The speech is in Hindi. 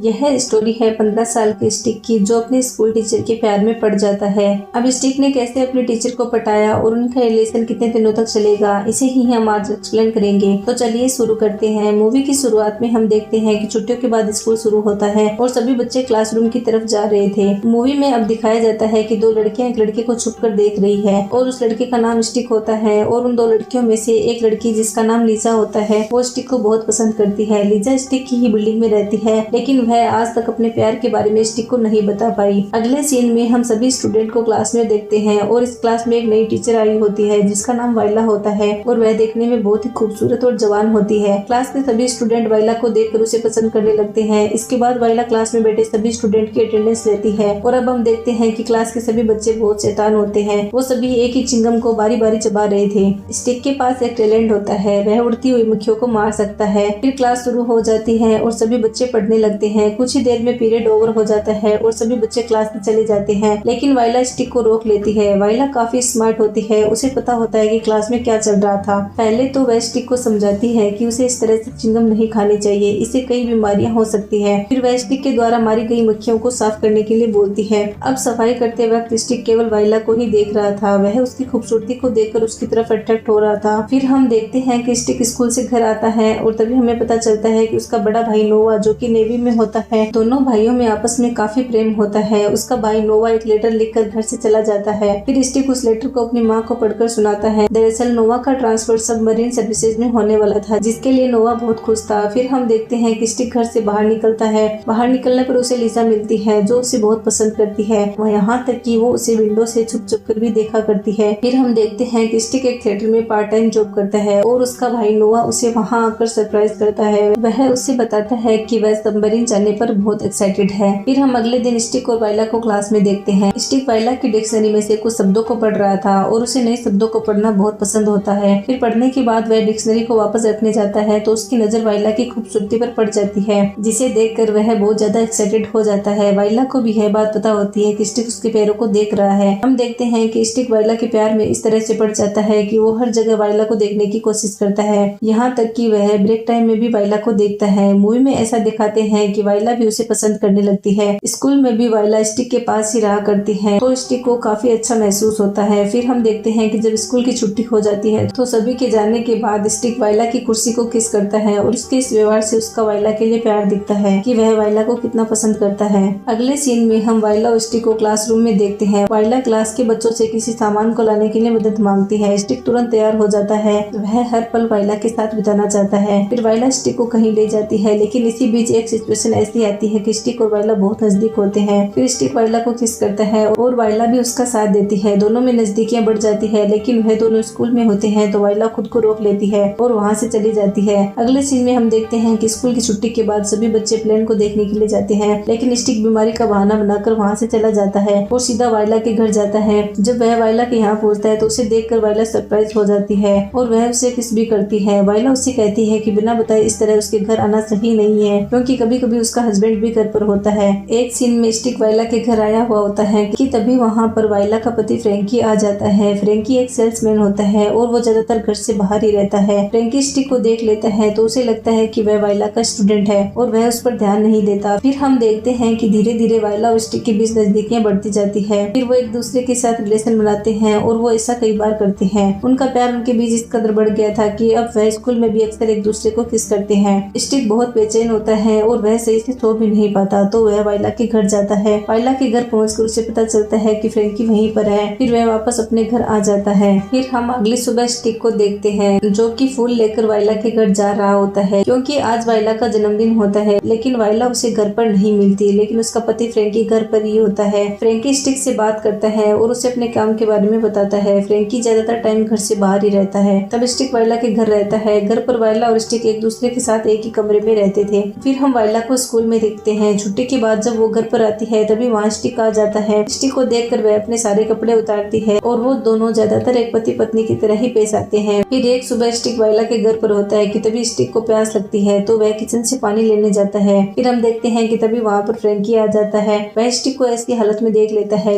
यह स्टोरी है 15 साल के स्टिक की, जो अपने स्कूल टीचर के प्यार में पड़ जाता है। अब स्टिक ने कैसे अपने टीचर को पटाया और उनका रिलेशन कितने दिनों तक चलेगा, इसे ही हम आज एक्सप्लेन करेंगे। तो चलिए शुरू करते हैं। मूवी की शुरुआत में हम देखते हैं कि छुट्टियों के बाद स्कूल शुरू होता है और सभी बच्चे क्लासरूम की तरफ जा रहे थे। मूवी में अब दिखाया जाता है कि दो लड़कियां एक लड़के को छुप कर देख रही है और उस लड़के का नाम स्टिक होता है और उन दो लड़कियों में से एक लड़की जिसका नाम लीजा होता है वो स्टिक को बहुत पसंद करती है। लीजा स्टिक की ही बिल्डिंग में रहती है, लेकिन वह आज तक अपने प्यार के बारे में स्टिक को नहीं बता पाई। अगले सीन में हम सभी स्टूडेंट को क्लास में देखते हैं और इस क्लास में एक नई टीचर आई होती है जिसका नाम वाइला होता है और वह देखने में बहुत ही खूबसूरत और जवान होती है। क्लास के सभी स्टूडेंट वाइला को देखकर उसे पसंद करने लगते हैं। इसके बाद वाइला क्लास में बैठे सभी स्टूडेंट की अटेंडेंस लेती है और अब हम देखते हैं कि क्लास के सभी बच्चे बहुत शैतान होते हैं। वो सभी एक ही चिंगम को बारी बारी चबा रहे थे। स्टिक के पास एक टैलेंट होता है, वह उड़ती हुई मक्खियों को मार सकता है। फिर क्लास शुरू हो जाती है और सभी बच्चे पढ़ने लगते हैं। कुछ ही देर में पीरियड ओवर हो जाता है और सभी बच्चे क्लास में चले जाते हैं, लेकिन वाइला स्टिक को रोक लेती है। वाइला काफी स्मार्ट होती है, उसे पता होता है कि क्लास में क्या चल रहा था। पहले तो वह स्टिक को समझाती है कि उसे इस तरह से चिंगम नहीं खानी चाहिए, इससे कई बीमारियां हो सकती है। फिर वह स्टिक के द्वारा मारी गई मक्खियों को साफ करने के लिए बोलती है। अब सफाई करते वक्त स्टिक केवल वाइला को ही देख रहा था, वह उसकी खूबसूरती को देखकर उसकी तरफ अट्रैक्ट हो रहा था। फिर हम देखते हैं कि स्टिक स्कूल से घर आता है और तभी हमें पता चलता है कि उसका बड़ा भाई नोवा, जो कि नेवी में होता है, दोनों भाइयों में आपस में काफी प्रेम होता है। उसका भाई नोवा एक लेटर लिखकर घर से चला जाता है। फिर स्टिक उस लेटर को अपनी माँ को पढ़कर सुनाता है। दरअसल नोवा का ट्रांसफर सबमरीन सर्विसेज में होने वाला था, जिसके लिए नोवा बहुत खुश था। फिर हम देखते हैं कि स्टिक घर से बाहर निकलता है। बाहर निकलने पर उसे लीजा मिलती है, जो उसे बहुत पसंद करती है। वह यहाँ तक कि वो उसे विंडो से छुप छुप कर भी देखा करती है। फिर हम देखते हैं कि स्टिक एक थिएटर में पार्ट टाइम जॉब करता है और उसका भाई नोवा उसे वहाँ आकर सरप्राइज करता है। वह उसे बताता है कि वह सबमरीन जाने पर बहुत एक्साइटेड है। फिर हम अगले दिन स्टिक और वाइला को क्लास में देखते हैं। स्टिक वाइला की डिक्शनरी में से कुछ शब्दों को पढ़ रहा था और उसे नए शब्दों को पढ़ना बहुत पसंद होता है। फिर पढ़ने के बाद वह डिक्शनरी को वापस रखने जाता है तो उसकी नजर वाइला की खूबसूरती पर पड़ जाती है, जिसे देखकर वह बहुत ज्यादा एक्साइटेड हो जाता है। वाइला को भी यह बात पता होती है कि स्टिक उसके पैरों को देख रहा है। हम देखते हैं कि स्टिक वाइला के प्यार में इस तरह से पड़ जाता है कि वो हर जगह वाइला को देखने की कोशिश करता है, यहाँ तक कि वह ब्रेक टाइम में भी वाइला को देखता है। मूवी में ऐसा दिखाते हैं कि वाइला भी उसे पसंद करने लगती है। स्कूल में भी वाइला स्टिक के पास ही रहा करती है तो स्टिक को काफी अच्छा महसूस होता है। फिर हम देखते हैं कि जब स्कूल की छुट्टी हो जाती है तो सभी के जाने के बाद स्टिक वाइला की कुर्सी को किस करता है और उसके इस व्यवहार से उसका वाइला के लिए प्यार दिखता है कि वह वाइला को कितना पसंद करता है। अगले सीन में हम वाइला और स्टिक को क्लासरूम में देखते हैं। वाइला क्लास के बच्चों से किसी सामान को लाने के लिए मदद मांगती है। स्टिक तुरंत तैयार हो जाता है, वह हर पल वाइला के साथ बिताना चाहता है। फिर वाइला स्टिक को कहीं ले जाती है, लेकिन इसी बीच एक सिचुएशन ऐसी आती है कि स्टिक और वाइला बहुत नजदीक होते हैं। फिर स्टिक वाइला को किस करता है और वाइला भी उसका साथ देती है। दोनों में नजदीकियां बढ़ जाती है, लेकिन वह दोनों स्कूल में होते हैं तो वाइला खुद को रोक लेती है और वहाँ से चली जाती है। अगले सीन में हम देखते हैं कि स्कूल की छुट्टी के बाद सभी बच्चे प्लेन को देखने के लिए जाते हैं, लेकिन स्टिक बीमारी का बहाना बनाकर वहाँ से चला जाता है और सीधा वाइला के घर जाता है। जब वह वाइला के यहाँ पहुँचता है तो उसे देखकर वाइला सरप्राइज हो जाती है और वह उसे किस भी करती है। वाइला उससे कहती है कि बिना बताए इस तरह उसके घर आना सही नहीं है, क्योंकि कभी कभी उसका हस्बैंड भी घर पर होता है। एक सीन में स्टिक वाइला के घर आया हुआ होता है कि तभी वहाँ पर वाइला का पति फ्रैंकी आ जाता है। फ्रैंकी एक सेल्समैन होता है और वो ज्यादातर घर से बाहर ही रहता है। फ्रैंकी स्टिक को देख लेता है तो उसे लगता है कि वह वाइला का स्टूडेंट है और वह उस पर ध्यान नहीं देता। फिर हम देखते हैं कि धीरे धीरे वाइला और स्टिक के बीच नजदीकियां बढ़ती जाती है। फिर वो एक दूसरे के साथ रिलेशन बनाते हैं और वो ऐसा कई बार करते हैं। उनका प्यार उनके बीच इस कदर बढ़ गया था कि अब वह स्कूल में भी अक्सर एक दूसरे को किस करते हैं। स्टिक बहुत बेचैन होता है और वह सही से सो भी नहीं पाता तो वह वाइला के घर जाता है। वाइला के घर पहुंचकर उसे पता चलता है कि फ्रैंकी वहीं पर है। फिर वह वापस अपने घर आ जाता है। फिर हम अगली सुबह स्टिक को देखते हैं, जो कि फूल लेकर वाइला के घर जा रहा होता है, क्योंकि आज वाइला का जन्मदिन होता है। लेकिन वाइला उसे घर पर नहीं मिलती, लेकिन उसका पति फ्रैंकी घर पर ही होता है। फ्रैंकी स्टिक से बात करता है और उसे अपने काम के बारे में बताता है। फ्रैंकी ज्यादातर टाइम घर से बाहर ही रहता है। तब स्टिक वाइला के घर रहता है। घर पर वाइला और स्टिक एक दूसरे के साथ एक ही कमरे में रहते थे। फिर हम वाइला को स्कूल में देखते हैं। छुट्टी के बाद जब वो घर पर आती है तभी वहाँ स्टिक आ जाता है। स्टिक को देखकर वह अपने सारे कपड़े उतारती है और वो दोनों ज्यादातर एक पति पत्नी की तरह ही पेश आते हैं। फिर एक सुबह स्टिक वाइला के घर पर होता है कि तभी स्टिक को प्यास लगती है तो वह किचन से पानी लेने जाता है। फिर हम देखते हैं कि तभी वहाँ पर फ्रैंकी आ जाता है। वह स्टिक को ऐसी हालत में देख लेता है,